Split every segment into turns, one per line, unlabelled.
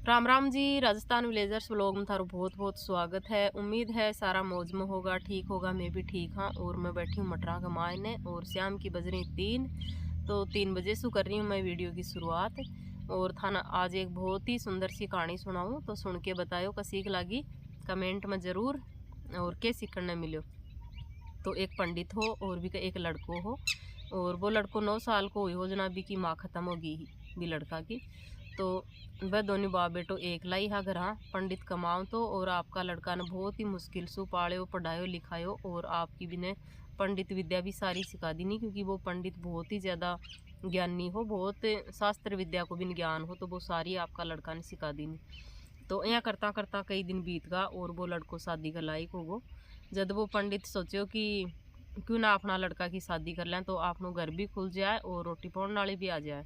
Ram Ram ji. Rajasthan villagers vlog में थारो बहुत बहुत स्वागत है। उम्मीद है सारा मौज में होगा, ठीक होगा। मैं भी ठीक हाँ। और मैं बैठी हूँ मटरा के मायने और शाम की बज रही 3, तो 3 बजे से कर रही हूँ मैं वीडियो की शुरुआत। और थाना आज एक बहुत ही सुंदर सी कहानी सुनाऊँ, तो सुन के बतायो का सीख लगी कमेंट में ज़रूर, और क्या सीखने मिलो। तो एक पंडित हो और भी एक लड़को हो, और वो लड़को 9 साल को हुई हो जना भी की माँ ख़त्म होगी भी लड़का की। तो वह दोनों बाप बेटो एक लाई हा घर पंडित कमाओ तो, और आपका लड़का ने बहुत ही मुश्किल से पाले पढ़ायो लिखायो, और आपकी भी ने पंडित विद्या भी सारी सिखा दी नहीं, क्योंकि वो पंडित बहुत ही ज़्यादा ज्ञानी हो, बहुत शास्त्र विद्या को भी ज्ञान हो, तो वो सारी आपका लड़का ने सिखा दी नहीं। तो यहाँ करता करता कई दिन बीत गया और वो लड़को शादी का लायक हो गो। जब वो पंडित सोचो कि क्यों ना अपना लड़का की शादी कर लें, तो आपनो घर भी खुल जाए और रोटी पाने वाली भी आ जाए।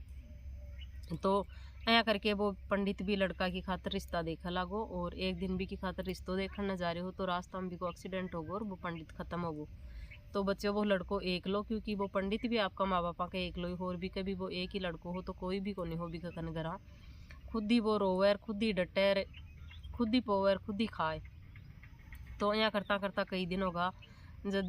तो ऐसा करके वो पंडित भी लड़का की खातर रिश्ता देखा लागो, और एक दिन भी की खातर रिश्तों देखने जा रहे हो तो रास्ता में भी को एक्सीडेंट हो गो और वो पंडित खत्म हो गो। तो बच्चों वो लड़को एक लो, क्योंकि वो पंडित भी आपका माँ बापा का एक लो ही हो, और भी कभी वो एक ही लड़को हो तो कोई भी को नहीं हो भी कन घरा खुद ही वो रोवे, खुद ही डटे, खुद ही पोवे, खुद ही खाए। तो यहाँ करता करता कई दिन होगा जब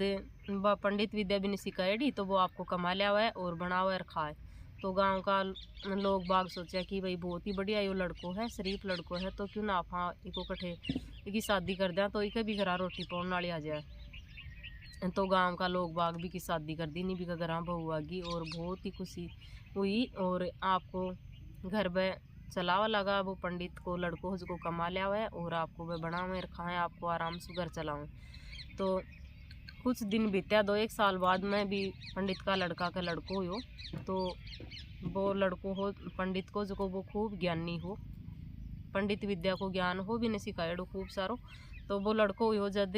पंडित विद्या भी नहीं सिखाएगी, तो वो आपको कमा लिया हुआ है और बनावा और खाए। तो गांव का लोग बाग सोचा कि भाई बहुत ही बढ़िया यो लड़को है, शरीफ लड़को है, तो क्यों ना आप इको कट्ठे की शादी कर दें, तो इके भी घर रोटी पाने वाली आ जाए। तो गांव का लोग बाग भी की शादी कर दी, नहीं भी घर बहू आ गई और बहुत ही खुशी हुई, और आपको घर में चलावा लगा वो पंडित को लड़को जिसको कमा लिया हुआ है, और आपको वह बनावे रखाएँ, आपको आराम से घर चलाऊँ। तो कुछ दिन बीत्या, 2-1 साल बाद में भी पंडित का लड़का का लड़को हो, तो वो लड़को हो पंडित को जो वो खूब ज्ञानी हो, पंडित विद्या को ज्ञान हो भी नहीं सिखाएड़ो खूब सारो। तो वो लड़को हो जद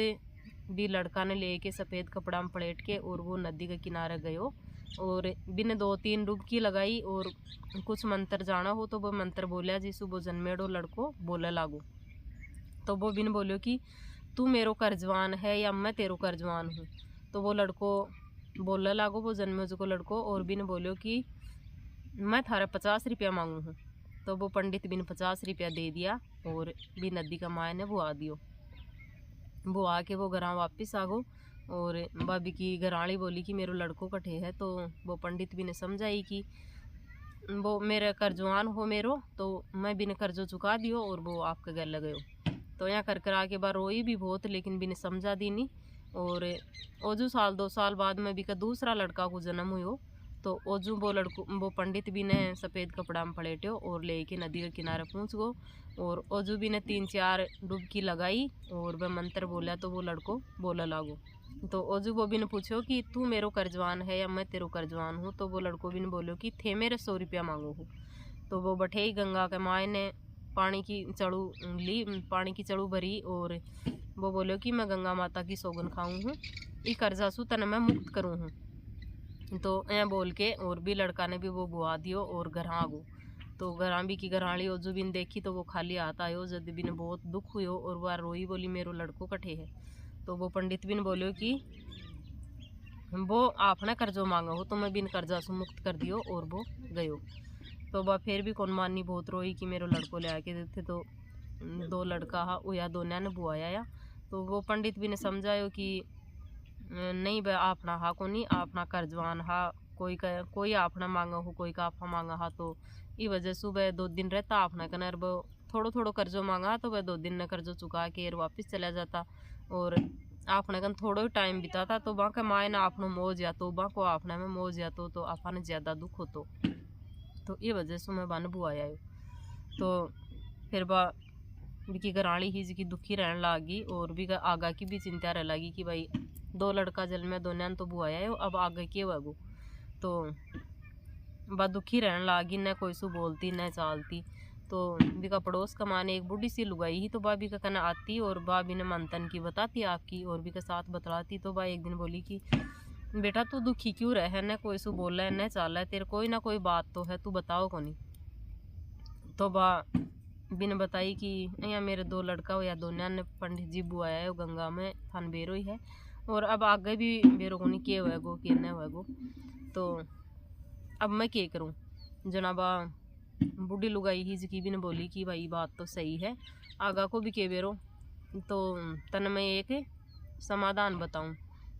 भी लड़का ने लेके सफ़ेद कपड़ा में पलेट के और वो नदी के किनारे गयो, और बिन 2-3 डुबकी लगाई और कुछ मंत्र जाना हो, तो वो मंत्र बोलिया जिसु वो जन्मेड़ो लड़को बोले लागो। तो वो बिन बोलियो कि तू मेरो कर्जवान है या मैं तेरो कर्जवान हूँ। तो वो लड़को बोलने लागो, वो जन्मे को लड़को, और बिन बोलियो कि मैं थारा 50 रुपया मांगू हूँ। तो वो पंडित बिन 50 रुपया दे दिया, और भी नदी का माए ने वो आ दियो। वो आके वो घर वापिस आ गो, और भाभी की घराली बोली कि मेरो लड़को कठे है। तो वो पंडित भी ने समझाई कि वो मेरे कर्जवान हो मेरो, तो मैं बिन कर्जो चुका दियो और वो आपके घर लगयो। तो यहाँ कर आके बार रोई भी बहुत, लेकिन भी ने समझा दी नहीं। और ओजू साल 2 साल बाद में भी का दूसरा लड़का को जन्म हुई। तो ओजू वो लड़को वो पंडित भी ने सफ़ेद कपड़ा में पलेट्यो और लेके नदी के किनारे पहुँच गो, और ओजू भी ने 3-4 डुबकी लगाई और वह मंत्र बोला, तो वो लड़को बोला लागो। तो ओजू वो भी ने पूछो कि तू मेरो कर्जवान है या मैं तेरो कर्जवान हूँ। तो वो लड़को भी ने बोलो कि थे मेरे 100 रुपया मांगो हो। तो वो बैठे ही गंगा के माए ने पानी की चड़ू भरी, और वो बोलो कि मैं गंगा माता की सौगन खाऊं हूँ, ई कर्जा सु तन मैं मुक्त करूँ हूँ। तो ऐ बोल के और भी लड़का ने भी वो बुआ दियो और घर आ गो। तो घर भी की घराली ओजू बिन देखी, तो वो खाली हाथ आयो, जद बिन बहुत दुख हुयो और वह रोई बोली मेरो लड़को कठे है। तो वो पंडित बिन बोलो कि वो आपने कर्जो मांगा हो, तो मैं बिन कर्जा से मुक्त कर दियो, और वो गयो। तो वह फिर भी कौन मानी बहुत रोई कि मेरो लड़को ले आके देते। तो 2 लड़का हा या दोनों ने बुआया या। तो वो पंडित भी ने समझायो कि नहीं वह आपना हा को नहीं, आपना कर्जवान हा, कोई आपना मांगा हो, कोई का आपा मांगा हा। तो ई वजह से वह 2 दिन रहता आपना कनर वो थोड़ो थोड़ो कर्जो मांगा, तो वह 2 दिन ने कर्जो चुका के वापस चला जाता, और आपने कन थोड़ो ही टाइम बिताता। तो वहाँ के माए ना आपनो मोज या तो वहाँ को आपने में मोज या तो आपा ने ज़्यादा दुख होतो। तो ये वजह से मैं बन बुआया। तो फिर बा बिकी घराली ही जी की दुखी रहने लगी, और भी आगा की भी चिंता रह लगी कि भाई 2 लड़का जल में दोनों ने तो बुआया है, अब आगे के वगो। तो बा दुखी रहने लगी, न कोई सु बोलती न चालती। तो बिका पड़ोस का माने एक बूढ़ी सी लुगाई ही, तो भाभी का कहना आती और भाभी ने मंथन की बताती आपकी, और भी का साथ बतलाती। तो बा एक दिन बोली कि बेटा तू दुखी क्यों रहे, न कोई सु बोला है न चाला है, तेरे कोई ना कोई बात तो है, तू बताओ को नहीं। तो बा बिन बताई कि यहाँ मेरे 2 लड़का हो या दोनों ने पंडित जी बुआया है गंगा में थान बेरो ही है, और अब आगे भी बेरो को नहीं के हुए गो के न हुए गो। तो अब मैं क्या करूँ जनाबा बूढ़ी लुगाई ही जकी भी ने बोली कि भाई बात तो सही है, आगा को भी के बेरो तो तन मैं एक समाधान बताऊं।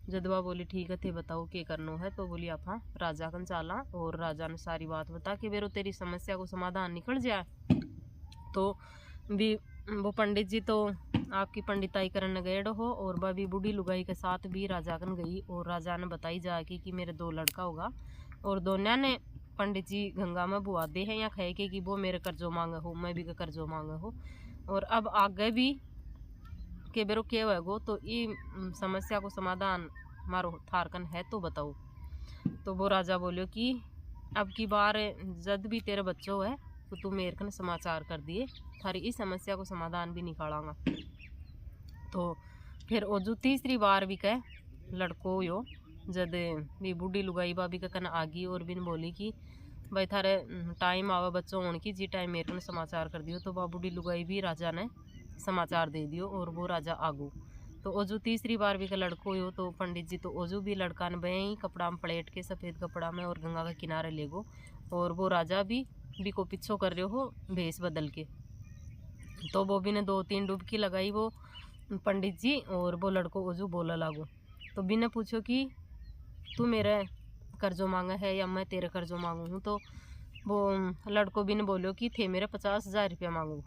जदवा बोली ठीक है थे बताओ के करनो है। तो बोली आप राजा कन चाला और राजा ने सारी बात बता के बेरो तेरी समस्या को समाधान निकल जाए। तो भी वो पंडित जी तो आपकी पंडिताई करने गए हो और वह भी बूढ़ी लुगाई के साथ भी राजा कन गई और राजा ने बताई जाके कि मेरे 2 लड़का होगा और दोनों ने पंडित जी गंगा में बुआ दे हैं या कहे के कि वो मेरे कर्जो मांगे हो, मैं भी कर्जो मांगे हो और अब आगे भी के बेरो के होगो तो ये समस्या को समाधान मारो थारकन है तो बताओ। तो वो राजा बोलो कि अब की बार जब भी तेरे बच्चों है तो तू मेरे कन समाचार कर दिए, थारी इस समस्या को समाधान भी निकालांगा। तो फिर वो जो तीसरी बार भी कह लड़को यो जद भी बूढ़ी लुगाई बाबी का कन आगी और बिन बोली कि भाई थारे टाइम आवा बच्चों होने की जी टाइम मेरे कन समाचार कर दियो। तो वह बूढ़ी लुगाई भी राजा ने समाचार दे दियो और वो राजा आगू। तो ओजू तीसरी बार भी का लड़को हो तो पंडित जी तो ओजू भी लड़का ने बही कपड़ा में पलेट के सफ़ेद कपड़ा में और गंगा के किनारे ले गो और वो राजा भी को पीछो कर रहे हो भेस बदल के। तो वो भी ने 2-3 डुबकी लगाई वो पंडित जी और वो लड़को ओजू बोला लागो। तो भी ने पूछो कि तू मेरे कर्जो मांगा है या मैं तेरे कर्जो मांगू हूँ। तो वो लड़को भी ने बोलो कि थे मेरे 50,000 रुपया मांगू।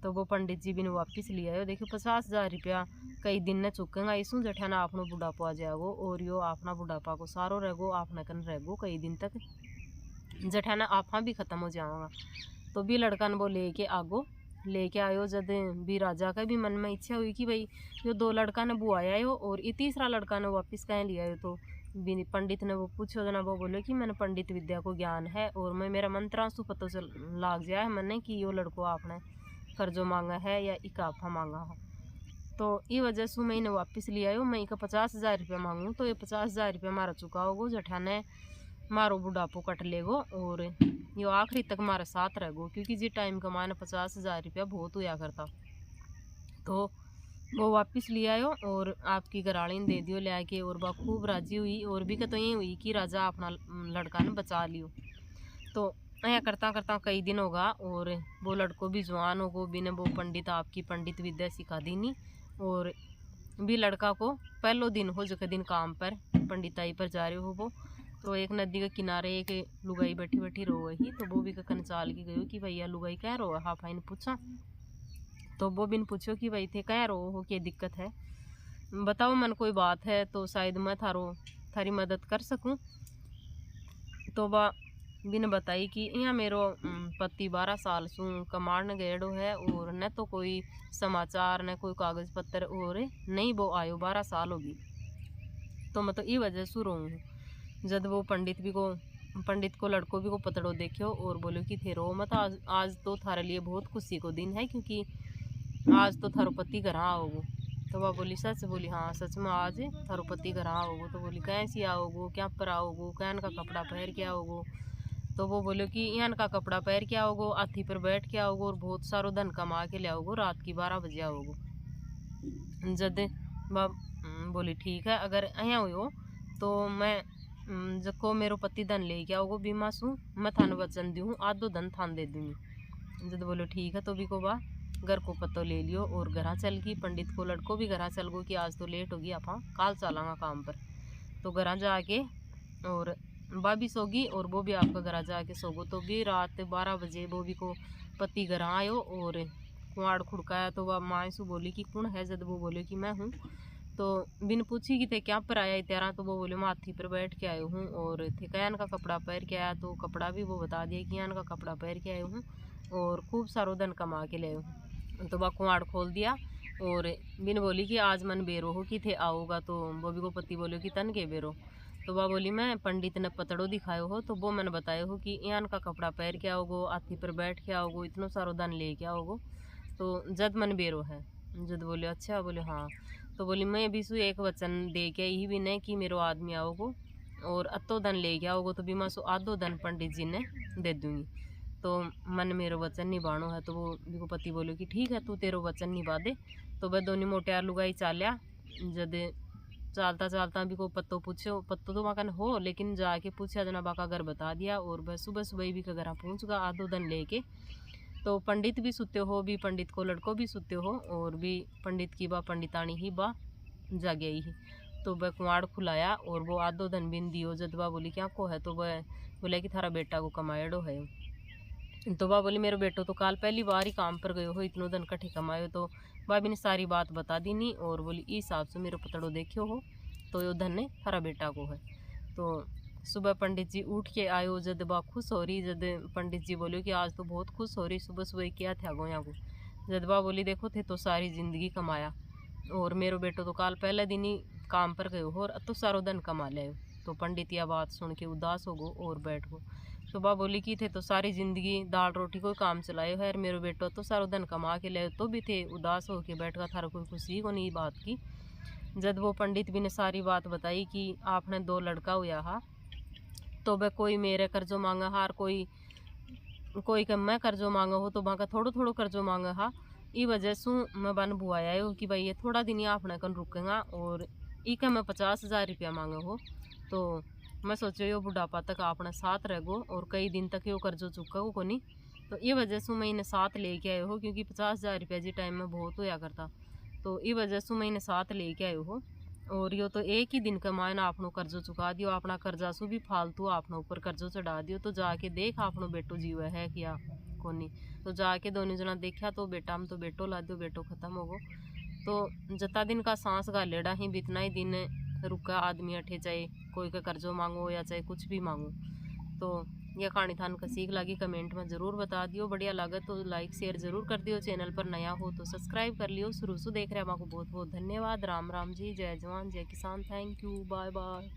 तो वो पंडित जी भी ने वापिस लिया है। देखो 50,000 रुपया कई दिन ने चुकेगा इसू जठाना अपना बुढ़ापा आ जाएगो और यो अपना बुढ़ापा को सारो रहेगो आपने कन रहेगो कई दिन तक जठाना आपा भी ख़त्म हो जाएगा। तो भी लड़का ने वो लेके आगो लेके आयो। जब भी राजा का भी मन में इच्छा हुई कि भाई यो 2 लड़का ने बुआया हो और ये तीसरा लड़का ने वापस कहीं लिया हो। तो पंडित ने वो पूछो जना वो बोले कि मैंने पंडित विद्या को ज्ञान है और मैं मेरा मंत्रांशु पता चल लाग जाए मैंने कि यो लड़को आपने कर्जो मांगा है या इका आपा मांगा हो। तो ये वजह से मैं इन्हें वापस लिया हो। मैं इका 50,000 रुपया मांगूँ तो ये 50,000 रुपया मारा चुका होगो जठाने मारो बुढ़ापो कट लेगो और यो आखिरी तक मारा साथ रहेगो क्योंकि जी टाइम का माने 50,000 रुपया बहुत हुआ करता। तो वो वापस ले आयो और आपकी घराली ने दे दियो ले के और वह खूब राजी हुई और भी तो ये हुई कि राजा अपना लड़का ने बचा लियो। तो ऐसा करता करता कई दिन होगा और वो लड़को भी जवान होगो बिने वो पंडित आपकी पंडित विद्या सिखा दीनी और भी लड़का को पहलो दिन हो जो दिन काम पर पंडिताई पर जा रहे हो वो। तो एक नदी के किनारे एक लुगाई बैठी बैठी रो ही। तो वो भी कन चाल की गयो कि भैया लुगाई कह रो है। हाँ भाई ने पूछा तो वो बिन पूछो कि भाई थे कह रो हो क्या दिक्कत है बताओ मन कोई बात है तो शायद मैं थारी मदद कर सकूं। तो वह बिन बताई कि यहाँ मेरो पति 12 साल सू कमाण गएड़ो है और न तो कोई समाचार न कोई कागज पत्र और नहीं वो आयो 12 साल होगी। तो मैं तो ये वजह से रो हूँ। जब वो पंडित को लड़को भी को पतड़ो देखो और बोलो कि थे रो मत आज तो थारे लिए बहुत खुशी को दिन है क्योंकि आज तो थारो पति घर आओगो। तो वह बोली सच। बोली हाँ सच में आज थारो पति घर आओगो। तो बोली कैसी आओगो क्या पर आओगो कैन का कपड़ा पहन के आओगो। तो वो बोलो कि यहाँ का कपड़ा पहन के आओगो हाथी पर बैठ के आओगो और बहुत सारो धन कमा के ले आओगो रात की 12 बजे आओगो। जद बोली ठीक है अगर यहाँ हुई हो तो मैं जको मेरो पति धन ले के आओगो बीमा सू मैं थान वचन दी हूँ आधो धन थान दे दूँगी। जद बोलो ठीक है तो भी को बा घर को पतो ले लियो और घरा चल गई। पंडित को लड़को भी घरा चल गो कि आज तो लेट होगी आप काल चलांगा काम पर। तो घरा जाके और बा भी सोगी और वो भी आपका घरा जाके सोगो। तो भी रात 12 बजे वो भी को पति घर आयो और कुआड़ खुड़काया। तो वह माँ सु बोली कि कौन है। जब वो बोले कि मैं हूँ। तो बिन पूछी कि थे क्या पर आया तेरा। तो वो बोले मैं हाथी पर बैठ के आयो हूँ और थे कैन का कपड़ा पहन के आया। तो कपड़ा भी वो बता दिया कि यान का कपड़ा पहन के आयो हूँ और खूब सारो धन कमा के ले हूँ। तो वह कुआड़ खोल दिया और बिन बोली कि आज मन बेरो हो कि थे आओगा। तो वो भी को पति बोलो कि तन के बेरो। तो वह बोली मैं पंडित ने पतड़ो दिखायो हो तो वो मैंने बताया हो कि यान का कपड़ा पहन के आओगो हाथी पर बैठ के आओगो इतनो सारो धन ले के आओगो तो जद मन बेरो है। जद बोले अच्छा। बोले हाँ। तो बोली मैं भी सु एक वचन दे के ही भी नहीं कि मेरो आदमी आओगो और अतो धन ले के आओगो तो बीमा सु आधो धन पंडित जी ने दे दूँगी। तो मन मेरो वचन निभानो है। तो वो भी को पति बोलो कि ठीक है तू तेरो वचन निभा दे। तो वह दोनों मोटियार लुगाई चालिया। जद चालता चालता भी को पत्तो पूछो, पत्तो तो वहाँ हो, लेकिन जाके पूछा जना बाका घर बता दिया। और बस सुबह सुबह भी का घर पहुँच गया आधो दिन लेके। तो पंडित भी सुते हो, भी पंडित को लड़को भी सुते हो, और भी पंडित की बा पंडितानी ही बा जागे ही। तो वह कुआड़ खुलाया और वो आधो धन बिन दियो। जदवा बोली क्या को है, तो वह बोले कि थारा बेटा को कमाएड़ो है। तो बा बोली मेरे बेटो तो काल पहली बार ही काम पर गयो हो, इतनो धन कट्ठे कमायो। तो भाभी ने सारी बात बता दी नी, और बोली इस हिसाब से मेरे पतड़ो देखियो हो, तो यो धन ने थारा बेटा को है। तो सुबह पंडित जी उठ के आयो। जद बा खुश हो रही, जद पंडित जी बोलो कि आज तो बहुत खुश हो रही, सुबह सुबह क्या था गोया को। जद बा बोली देखो थे तो सारी जिंदगी कमाया, और मेरो बेटो तो काल पहले दिन ही काम पर गयो हो और तो सारो धन कमा लियो। तो पंडित यह बात सुन के उदास हो गो और बैठ गो। तो बा बोली कि थे तो सारी जिंदगी दाल रोटी को काम चलाए है, मेरो बेटो तो सारो धन कमा के ले, तो भी थे उदास हो के बैठ का, थारा कोई खुशी को नहीं बात की। जब वो पंडित भी ने सारी बात बताई कि आपने 2 लड़का हुआ हा, तो वह कोई मेरे कर्जो मांगा हार, कोई कोई कम मैं कर्जो मांगा हो, तो वहाँ थोड़ो थोड़ो कर्जो मांगा हा। ई वजह से मैं बन बुआया हो कि भाई ये थोड़ा दिन आपने कन रुकेगा, और ई का मैं 50,000 रुपया मांगा हो। तो मैं सोचो यो बुढ़ापा तक आपने साथ रह गो, और कई दिन तक यो कर्जो चुका हो को नहीं। तो ये वजह से मैं इन्हें साथ लेके आयो हो, क्योंकि 50,000 रुपया जी टाइम में बहुत होया करता। तो ये वजह से मैं इन्हें साथ लेके आयो हो। और यो तो एक ही दिन कमाए ना आपनो कर्जो चुका दियो, अपना कर्जा सु भी फालतू आपनो ऊपर कर्जो चढ़ा दियो। तो जाके देख आपनो बेटो जीवा है क्या कोनी। तो जाके दोनों जना देखा, तो बेटा हम तो बेटो ला दियो, बेटो खत्म हो गो। तो जता दिन का सांस गालेड़ा ही बितना ही दिन रुका आदमी अठे, चाहे कोई का कर्जो मांगो या चाहे कुछ भी मांगो। तो यह कहानी थान का सीख लगी कमेंट में ज़रूर बता दियो। बढ़िया लगे तो लाइक शेयर ज़रूर कर दियो। चैनल पर नया हो तो सब्सक्राइब कर लियो। शुरू से देख रहे हैं, आपको बहुत बहुत धन्यवाद। राम राम जी, जय जवान जय किसान, थैंक यू, बाय बाय।